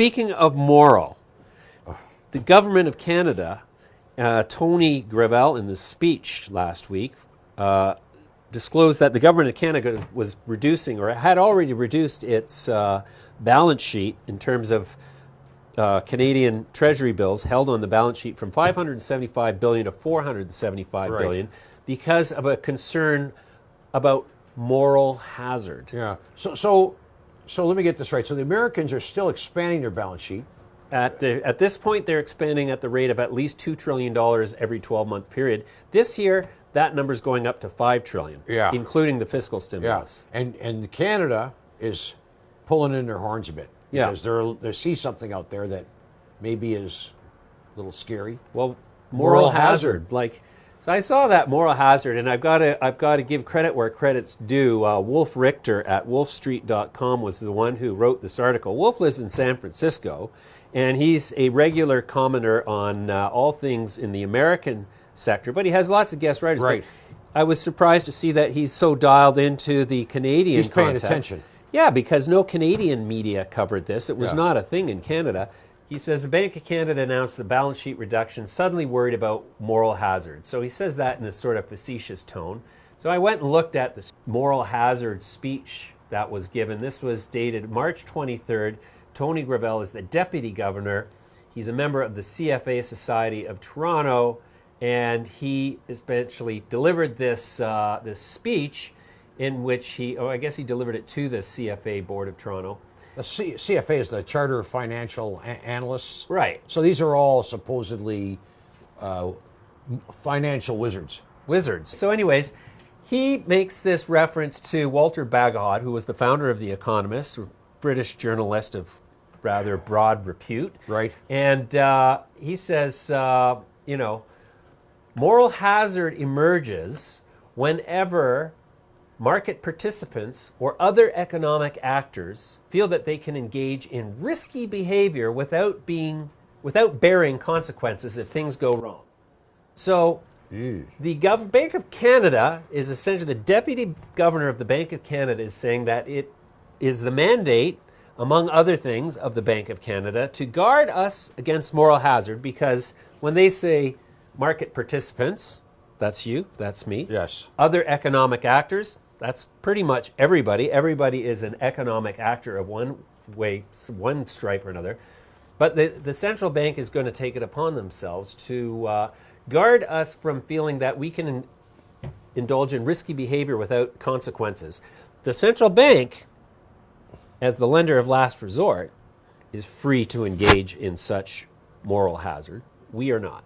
speaking of moral, the government of Canada, Tony Gravel, in the speech last week, disclosed that the government of Canada was reducing, or had already reduced, its balance sheet in terms of Canadian Treasury bills held on the balance sheet from $575 billion to $475 billion because of a concern about moral hazard. Yeah. So let me get this right. So the Americans are still expanding their balance sheet. At this point, they're expanding at the rate of at least $2 trillion every 12-month period. This year, that number's going up to $5 trillion, including the fiscal stimulus. Yeah. And Canada is pulling in their horns a bit because they see something out there that maybe is a little scary. Well, moral hazard. So I saw that moral hazard, and I've got to give credit where credit's due. Wolf Richter at wolfstreet.com was the one who wrote this article. Wolf lives in San Francisco, and he's a regular commenter on all things in the American sector, but he has lots of guest writers. Right. But I was surprised to see that he's so dialed into the Canadian context. He's paying attention. Yeah, because no Canadian media covered this. It was not a thing in Canada. He says the Bank of Canada announced the balance sheet reduction, suddenly worried about moral hazard. So he says that in a sort of facetious tone. So I went and looked at the moral hazard speech that was given. This was dated March 23rd. Tony Gravel is the deputy governor. He's a member of the CFA Society of Toronto, and he essentially delivered this speech in which he delivered it to the CFA Board of Toronto. The CFA is the Charter of Financial Analysts. Right. So these are all supposedly financial wizards. So anyways, he makes this reference to Walter Bagehot, who was the founder of The Economist, a British journalist of rather broad repute. Right. And he says, moral hazard emerges whenever market participants or other economic actors feel that they can engage in risky behavior without bearing consequences if things go wrong. So the Bank of Canada is essentially, the deputy governor of the Bank of Canada is saying that it is the mandate, among other things, of the Bank of Canada to guard us against moral hazard, because when they say market participants, that's you, that's me. Yes. Other economic actors, that's pretty much everybody. Everybody is an economic actor of one way, one stripe or another. But the central bank is going to take it upon themselves to guard us from feeling that we can indulge in risky behavior without consequences. The central bank, as the lender of last resort, is free to engage in such moral hazard. We are not.